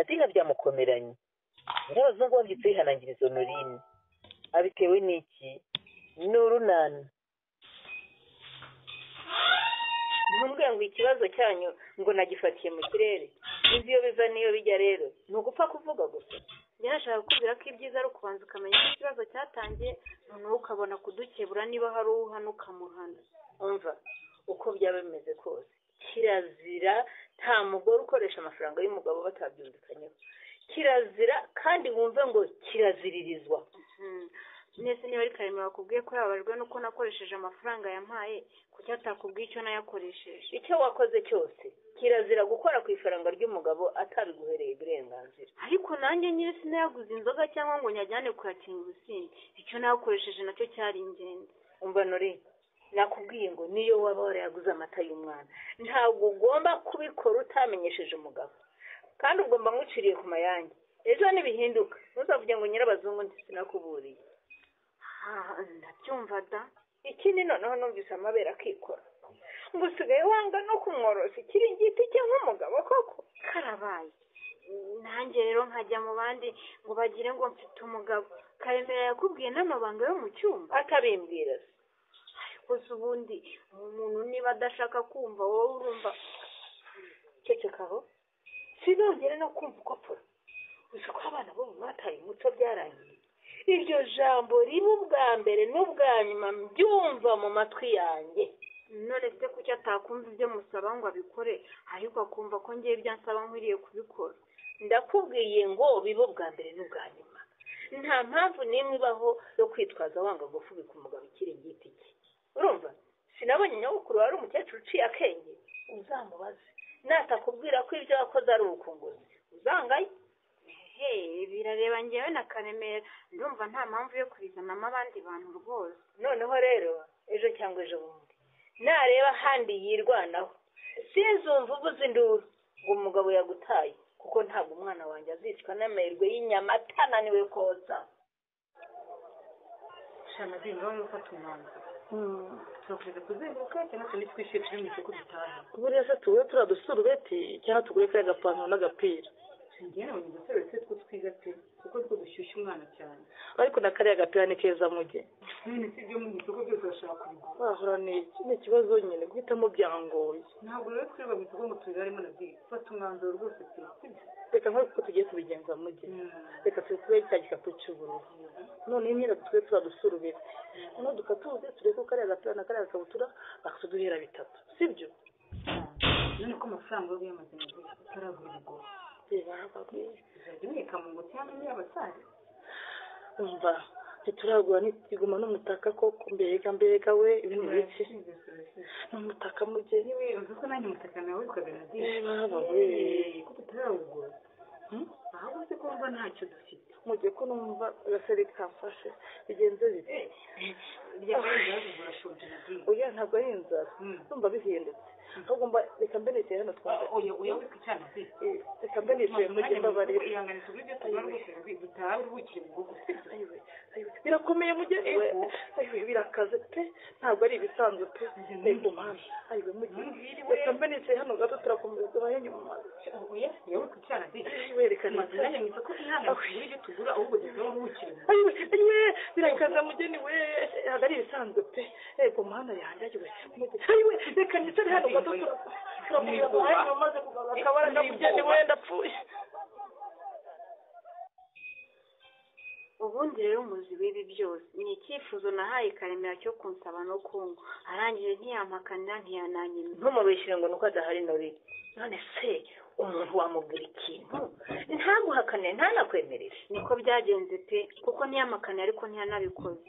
Natinga byamukomeranye. N'abazungu babyitse bihanangiriza Honorine. Abitewe n'iki? N'urunana. Ntumbwe ngo ikibazo cyanyu ngo nagifatiye mu kirere. Izi iyo biza niyo bijya rero. Ni ugupfa kuvuga gusa. Byashaka kubwira ko ibyiza ari ukubanza ukamenya ko ikibazo cyatangiye noneho ukabona kudukebura niba hari uhana ukamuhana. Umva uko byaba bimeze kose. Kirazira nta mugore ukoresha amafaranga y'umugabo batabyumvikanyeho. Kirazira kandi wumve ngo kiraziririzwa. Nese niba ari Karemera bakubwiye ko yababajwe nuko nakoresheje amafaranga yampaye kuki atakubwiye icyo nayakoresheje. Icyo wakoze cyose kirazira gukora ku ifaranga ry'umugabo atabiguhereye uburenganzira. Ariko nanjye nyine sinayaguze inzoga cyangwa ngo nyajyane kuyakinga ubusinzi. Icyo nayakoresheje nacyo cyari ingenzi. Umva Nori, nakubwiye ngo niyo waba warayaguze amata y'umwana ntabwo ugomba kubikora utamenyesheje umugabo. Kandi ugomba nguciriye ku mayange. Ejo nibihinduka ntuzavuge ngo nyirabazungu sinakuburiye. Ndabyumva da. Ikindi noneho numvise amabere akikora. Ngo usigaye wanga no kumworosa ikiringiti cye nk'umugabo koko. Karabaye. Nanjye rero nkajya mu bandi ngo bagire ngo mfite umugabo. Karemera yakubwiye n'amabanga yo mu cyumba. Atabimbwira se. Ariko ubundi umuntu niba adashaka kumva wowe urumva. Cecekaho. Sinongere no kumva uko apfa. Uzi ko abana bo mu mataye umuco byarangiye. Iryo jambo riba ubwa mbere n'ubwa nyuma mbyumva mu matwi yanjye. None se kuki atakumva ibyo musaba ngo abikore ariko akumva ko ngiye ibyo ansaba nkwiriye kubikora. Ndakubwiye ngo biba ubwa mbere n'ubwa nyuma. Nta mpamvu n'imwe ibaho yo kwitwaza wanga gufubika umugabo ikiringiti cye. Urumva sinabonye nyogokuru wari umukecuru uciye akenge. Uzamubaze natakubwira ko ibyo wakoze ari ubukunguzi uzangaye. Birareba ngewe na Karemera ndumva nta mpamvu yo kurizanamo abandi bantu rwose. Noneho rero ejo cyangwa ejo bundi nareba ahandi yirwanaho sinzumva uvuze induru ngo umugabo yagutaye kuko ntabwo umwana wanjye azicwa n'amerwe y'inyama atananiwe koza. Shana dinga wari ufata umwanzuro. Tuzakomeza kuzenguruka cyangwa se nitwishyure turi mu isoko dutaha. Buriya se tuwe turadusurubeti cyangwa tugure kaya gapantaro n'agapira. Singiye nabonye udusurubeti two twiza pe kuko two dushyushya umwana cyane. Ariko na kariya gapira ni keza mujye. None si ibyo mu isoko byose bashaka kubigura. Wahora ni ikibazo nyine guhitamo byangoye. Ntabwo rero twirirwa mu isoko ngo tubiraremo na byo. Fata umwanzuro rwose pe. Reka nk'uko tugiye kubigenza mujye. Reka tube cya gikapu cy'ubururu. None imyenda twe turadusurubeti. Noneho dukatuze tureke ko kariya gapira na kariya gakabutura bakatuduhera bitatu. Sibyo? None ko amafaranga yo yamaze mu gihe utaragura ibigori. Uzajya umweka mu ngo cyangwa n'iy'abasare. Umva ntituragura ntiguma n'umutaka koko mbega we ibintu biki n'umutaka mujye niwe uzi ko nanjye umutaka nawe ukagana byinshi ko tutarawugura ahubwo se ko mva ntacyo dufite mujye ko numva agaseri kamfashe bigenze bite oya ntabwo ari inzara numva bihindutse ahubwo mba reka mbe nicaye hano twumva oya wikicana se reka mbe nicaye mujye mbabarira ihangane tugure tugare dutaha uruhukire mu rugo birakomeye mujye birakaze pe ntabwo ari ibisanzwe pe ntego mpamvu ayiwe mujye reka mbe nicaye hano gato turakomeza tubahe nyuma oya wikicana se werekana nanjye mu isoko ihangane tugure ibyo tugura ahubwo dutaha uruhukire ayiwe birakaze mujye ni we ntabwo ari ibisanzwe pe ego muhanda yanjye ayiwe reka nicare hano gato turakomeza tubahe nyuma maze kugaruka akabaraga mujye ni we ndapfuye. Ubundi rero umuzi w'ibi byose ni icyifuzo nahaye Karemera cyo kunsaba no kungu arangije ntiyampakanira ntiyananyima. Ntumubeshyire ngo nuko adahari Nori. None se umuntu wamubwira ikintu ntaguhakanire ntanakwemerere. Niko byagenze pe kuko ntiyampakanira ariko ntiyanabikoze.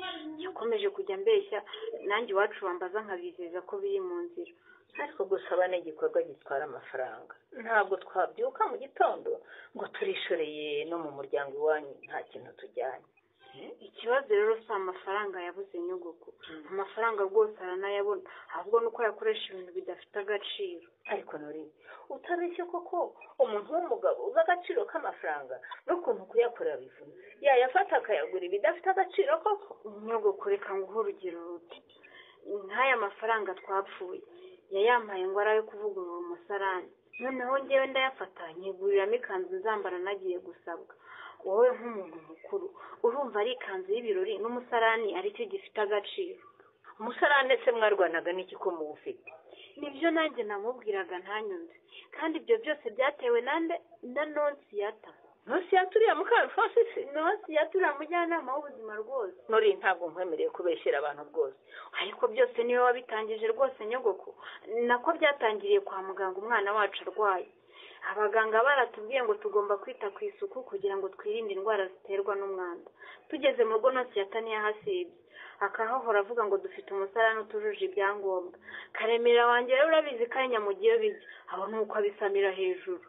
Yakomeje kujya mbeshya nanjye iwacu bambaza nkabizeza ko biri mu nzira. Ariko gusaba ni igikorwa gitwara amafaranga. Ntabwo twabyuka mu gitondo ngo turishoreye no mu muryango iwanyu nta kintu tujyanye. Ikibazo rero si amafaranga yabuze nyogoko. Amafaranga rwose aranayabona ahubwo nuko yakoresha ibintu bidafite agaciro. Ariko Nori utabeshye koko umuntu w'umugabo uzi agaciro k'amafaranga n'ukuntu kuyakorera bivuna yayafata akayagura ibidafite agaciro koko. Nyogoko reka nguhe urugero ruti nk'aya mafaranga twapfuye yayampaye ngo arayo kuvugurura umusarani noneho ngewe ndayafata nyiguriramo ikanzu nzambara nagiye gusabwa. Wowe nk'umuntu mukuru urumva ari ikanzu y'ibirori n'umusarani aricyo gifite agaciro? umusarane se mwarwanaga n'iki ko muwufite? Nibyo nanjye namubwiraga ntanyumve, kandi ibyo byose byatewe na Nonsiyata. Nonsiyata uriya Mukarufasi se? Nonsiyata uriya mujyanama w'ubuzima rwose. Nori ntabwo nkwemereye kubeshyera abantu rwose. Ariko byose niwe wabitangije rwose nyogoko. Nako byatangiriye kwa muganga umwana wacu arwaye. Abaganga baratubwiye ngo tugomba kwita ku isuku kugira ngo twirinde indwara ziterwa n'umwanda. Tugeze mu rugo Nonsiyata ntiyahasibye, akahahora avuga ngo dufite umusarani utujuje ibyangombwa. Karemera wanjye rero urabizi ko ari nyamugiye bijya, aho nuko abisamira hejuru.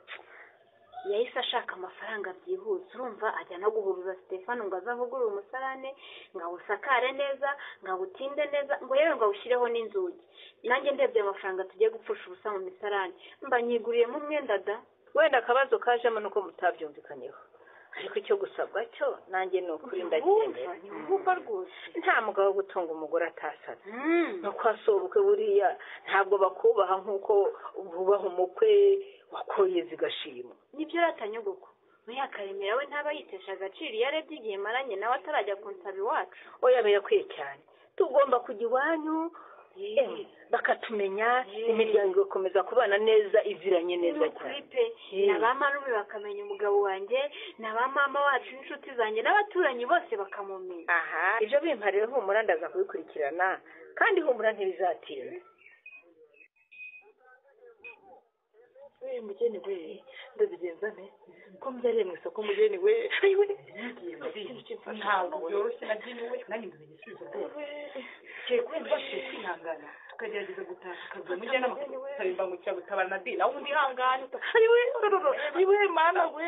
Yahise ashaka amafaranga byihuse, urumva ajya no guhuruza Stefano ngo azavugurure umusarane, ngo awusakare neza, ngo awutinde neza, ngo yewe ngo awushyireho n'inzugi. Nanjye ndebye amafaranga tugiye gupfusha ubusa mu misarane, mba nyiguriyemo umwenda da. Wenda akabazo kajemo nuko mutabyumvikanyeho, ariko icyo gusabwa cyo nanjye ni ukuri ndacyemera. Nkumva rwose nta mugabo wo gutunga umugore atasana. No kwasobukwe buriya ntabwo bakubaha nk'uko bubaha umukwe wakoye zigashimwa. Nibyo ratanyogoko. Oya Karemera we ntaba yitesha agaciro iyo arebye igihe maranye nawe atarajya kunsaba iwacu. Oya birakwiye cyane, tugomba kujya iwanyu bakatumenya, imiryango igakomeza kubana neza iziranye neza cyane. Na ba marume bakamenya umugabo wanjye, na ba mama wacu n'inshuti zanjye n'abaturanyi bose bakamumenya. Aha, ibyo bimpa rero humura ndaza kubikurikirana, kandi humura ntibizatinda. Mugeni we ndabigenza nte ko mbyariye mu isoko mugeni we ntabwo byoroshye na byini we nanjye mbize igisubizo rwose cyekwe mbashe kwihangana tukagerageza gutaha tukabwira umujyanama tukabimba mu cyagutabara na dina ubundi ihangane iwe mana we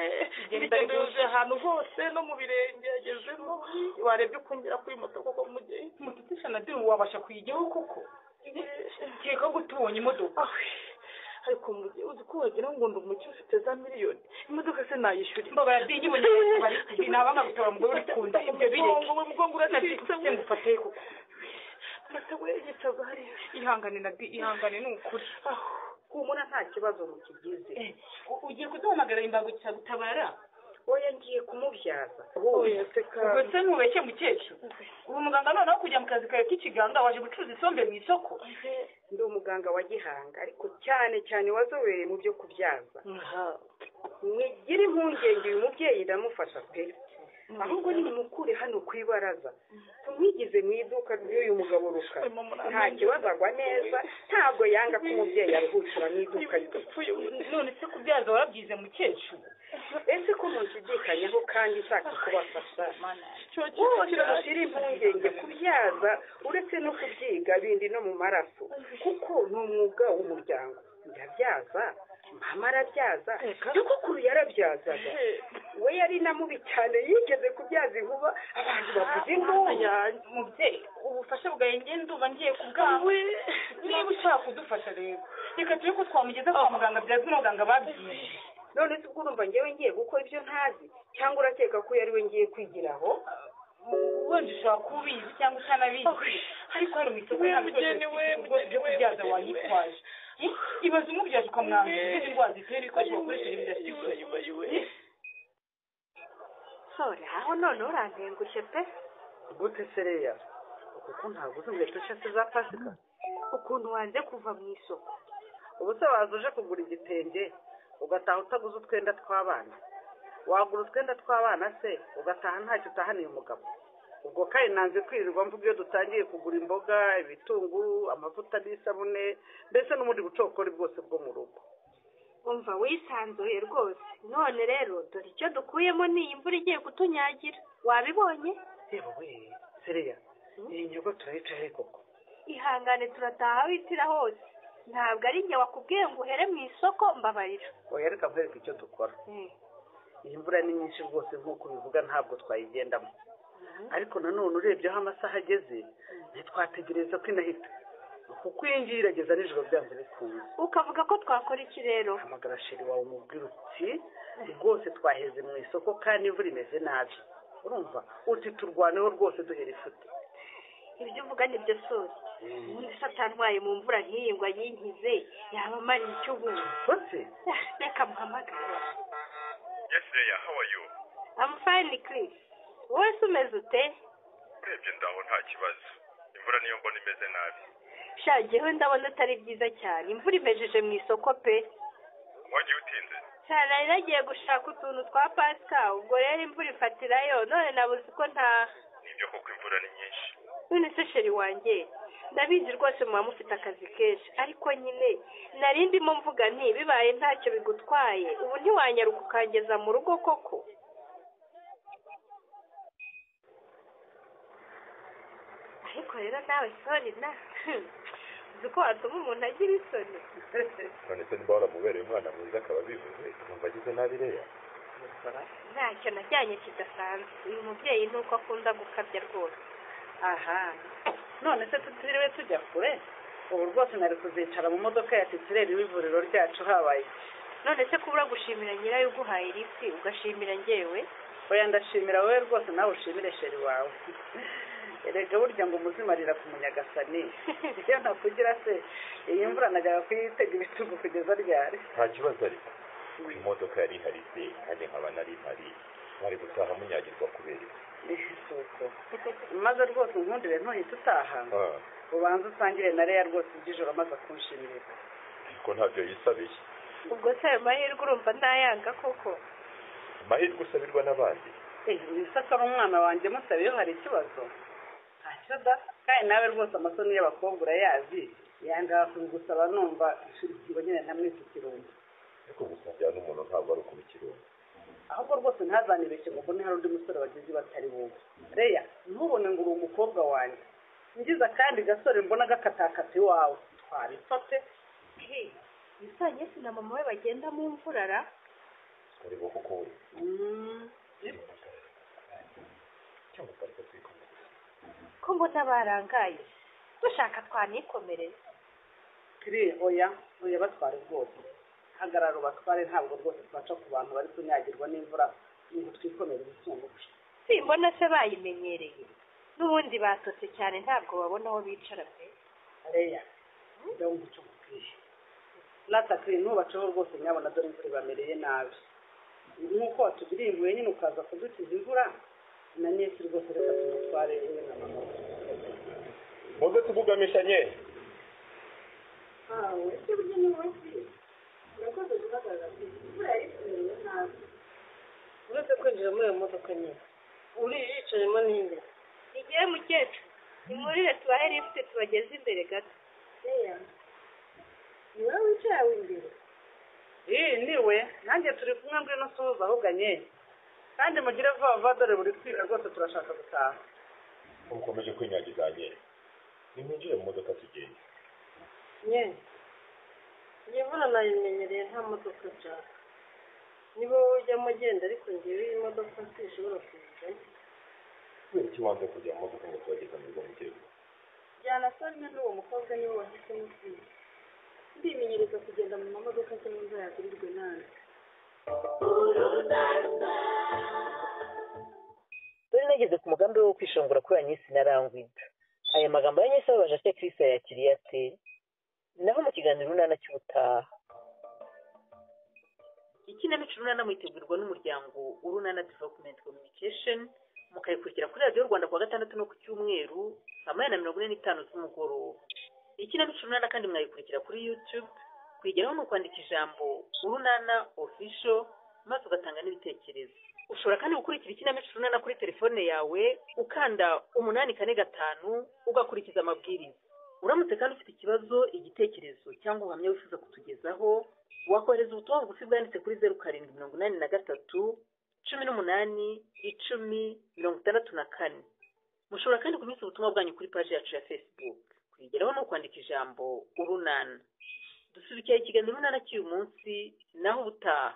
bigendeje ahantu hose no mu birenge yagezemo warebye ukongera kuri moto koko mugeni mututisha na dina wabasha kuyijyaho koko cyeka gutubonye imodoka ariko mujye uzi ko wagira ngo ndi umucyo ufite za miliyoni, imodoka se nayishyura. Mbabara dingi mu nyuma bari binabanga gutora mu buri kunda ibyo bireke mugongo uranabitse se ngufate ko mata we yitsaga hari ihangane na ihangane n'ukuri humura nta kibazo mukigize. Ugiye kuduhamagara imbago cyagutabara? Oya ngiye kumubyaza. Oya seka ubwo se ntubeshye mukecuru, ubu muganga noneho kujya mu kazi kawe k'ikiganga waje gucuruza isombe mu isoko? Ndi umuganga wa gihanga ariko cyane cyane wazobereye mu byo kubyaza. Mwigire impungenge uyu mubyeyi ndamufasha pe, ahubwo ni mukure hano ku ibaraza tumwigize mu iduka ry'uyu mugabo Rukara. Nta kibazo agwa neza, ntabwo yanga ko umubyeyi aruhukira mu iduka rye. None se kubyaza warabyize mukecuru? Ese ko munsigikanyaho kandi nshaka kubafasha wose mushyire impungenge kubyaza uretse no kubyiga bindi no mu maraso, kuko ni umwuga w'umuryango. Ndabyaza, mama arabyaza, nyogokuru yarabyazaga, we yari na mubi cyane yigeze kubyaza inkuba abantu bavuze ngo mubyeyi ubufasha bwawe ngiye ndumva ngiye kubwawe. Niba ushaka kudufasha rero reka turi ko twamugeza kwa muganga byazwi n'abaganga babyize. None se ubwo urumva ngewe ngiye gukora ibyo ntazi, cyangwa urakeka ko yari we ngiye kwigiraho? Wenda ushobora kuba ubizi cyangwa utanabizi, ariko hari mu isoko byo kubyaza wayitwaje. Ibaze umubyaje ukamwanga izindi ndwara zitera ibikoresho bakoresheje bidasikuye. Sore aho none urantengushye pe. Gute sereya kuko ntabwo uzi inkweto eshatu za pasika? Ukuntu wanze kuva mu isoko, ubu se waza uje kugura igitenge ugataha utaguze utwenda tw'abana? Wagura utwenda tw'abana se ugataha ntacyo utahaniye umugabo? Ubwo kandi nanze kwirirwa mvuga iyo dutangiye kugura imboga, ibitunguru, amavuta n'isabune, mbese n'ubundi bucokori bwose bwo mu rugo. umva wisanzuye rwose. None rero dore icyo dukuyemo ni imvura igiye kutunyagira, wabibonye? Yewe we sereya iyi nyogo turayicaye koko. Ihangane turataha witira hose, ntabwo ari njye wakubwiye ngo uhere mu isoko, mbabarira. Oya reka nkwereke icyo dukora. Iyi mvura ni nyinshi rwose nk'uko bivuga, ntabwo twayigendamo, ariko nanone urebye aho amasaha ageze ntitwategereza ko inahita, kuko iyi ngiyi irageza nijoro byanze bikunze. Ukavuga ko twakora iki rero? Hamagara sheri wawe umubwire uti rwose twaheze mu isoko kandi imvura imeze nabi, urumva uti turwaneho rwose duhera ifuti. ibyo uvuga nibyo sori ubundi se atantwaye mu mvura nk'iyi ngo ayinkize yaba amariye icyo ubundi bose reka muhamagare. Yes, Leia, how are you? I'm fine Chris, wowe se umeze ute? Urebye ndaho nta kibazo. Imvura niyo mbona imeze nabi. sha jyewe ndabona atari byiza cyane, imvura imejeje mu isoko pe. Wagiye utinze? sha nari nagiye gushaka utuntu twa pasika, ubwo rero imvura ifatirayo none nabuze ko nta. Nibyo koko imvura ni nyinshi. none se sheri wanjye ndabizi rwose muba mufite akazi kenshi, ariko nyine nari ndimo mvuga nti bibaye ntacyo bigutwaye ubu ntiwanyaruka ukangeza mu rugo koko. ariko rero nawe soni na uzi ko watuma umuntu agira isoni. None se niba waramubereye umwana mwiza akaba abivuze, numva agize nabi Leia. ntacyo najyanye kidasanzwe, uyu mubyeyi nuko akunda gukabya rwose. aha none se tutiriwe tujya kure ubu rwose nari kuzicara mu modoka ya titireri w'ivuriro ryacu habaye. none se kubura gushimira nyirayo uguhaye lifi ugashimira njyewe? oya ndashimira wowe rwose nawe ushimire sheri wawe. erega burya ngo umuzimarira ku munyagasani iyo ntakugira se iyi mvura najyaga kuyitega ibitugu kugeza ryari. Nta kibazo ariko. Imodoka yari ihari se kandi nkaba nari mpari. Mwari gutaha munyagirwa kubera iki? suko maze rwose nkundire ntuhite utaha ubanza usangire na Leia rwose iby'ijoro amaze kunshimirira. Ariko ntabyo yisabiye. ubwo se ayo mahirwe urumva ntayanga koko? Amahirwe usabirwa n'abandi. Nisaka ari umwana wanjye musabiye hari ikibazo ntacyo da kandi nawe rwose amasoni y'abakobwa urayazi yanga kubigusaba numva ngo nyine ntamwite ikirungo. Ariko gusabya n'umuntu ntabwo ari ukuba ikirungo. ahubwo rwose ntazanibeshye ngo mbone hari undi musore wagize batari wowe. Leia ntubone ngo uri umukobwa wanjye ngize akandi gasore mbona gakatakata iwawe twabifate. bisanye si na mama we bagenda mu mvura ra? Ari bo koko. ko mbona barangaye dushaka twanikomereza. kiri oya batware rwose hagarara ubatware ntabwo rwose twaca ku bantu bari kunyagirwa n'imvura ngo twikomere ibisumbuke. simbona se bayimenyereye n'ubundi batose cyane ntabwo babona aho bicara pe. Leia ndabona icyo mubwiye natakiri ntubaceho rwose nyabona dore imvura ibamereye nabi nk'uko watubirimbuye nyine ukaza kudukiza imvura na nesi rwose reka tumutware iwe na mama. Muze tuvugamishanye. ese burya ni wowe si urakoze guhagarara imvura yari itumye nabi. uretse kwinjira muri iyo modoka nyine uri yicayemo n'inde? igihe mukecuru nimurire tubahe lift tubageze imbere gato. Leia ni wowe wicaye aho imbere? niwe nanjye turi kumwe ngwino suhuza ahubwo nye kandi mugire vuba vuba dore buri kwiga rwose turashaka gutaha. Ukomeje kwinyagiza nye. Nimwinjire mu modoka tugende. nye njye mbona nayimenyereye nta modoka nshaka. niba wowe ujyamo agenda ariko njyewe iyi modoka sishobora kuyijyamo. Kubera iki wanze kujya mu modoka ngo tubageze mu rugo mukecuru? jyana sanya n'uwo mukobwa niwe wahisemo kwiga. ndimenyereza kugenda mu mamodoka se n'imvura yagurirwe nabi. dore nageze ku mugambi wo kwishongora kuri Anyesi na Rangwida. aya magambo ya Anyesi ababaje ate Chris yakiriye ate? naho mu kiganiro runana cy'ubutaha. ikinamico runana mwitegurwa n'umuryango Urunana Development Communication mukayikurikira kuri radiyo Rwanda kuwa gatandatu no ku cyumweru saa 8:45 z'umugoroba. ikinamico runana kandi mwayikurikira kuri YouTube kwigeraho ni ukwandika ijambo Urunana Official maze ugatanga n'ibitekerezo. ushobora kandi gukurikira ikinamico runana kuri telefone yawe ukanda 845 ugakurikiza amabwiriza. uramutse kandi ufite ikibazo, igitekerezo cyangwa ubuhamya wifuza kutugezaho wakohereza ubutumwa bugufi bwanditse kuri 0783 18 10 64. mushobora kandi kunyuza ubutumwa bwanyu kuri page yacu ya Facebook kwigeraho no kwandika ijambo Urunana. dusubikira ikiganiro runana cy'uyu munsi naho ubutaha.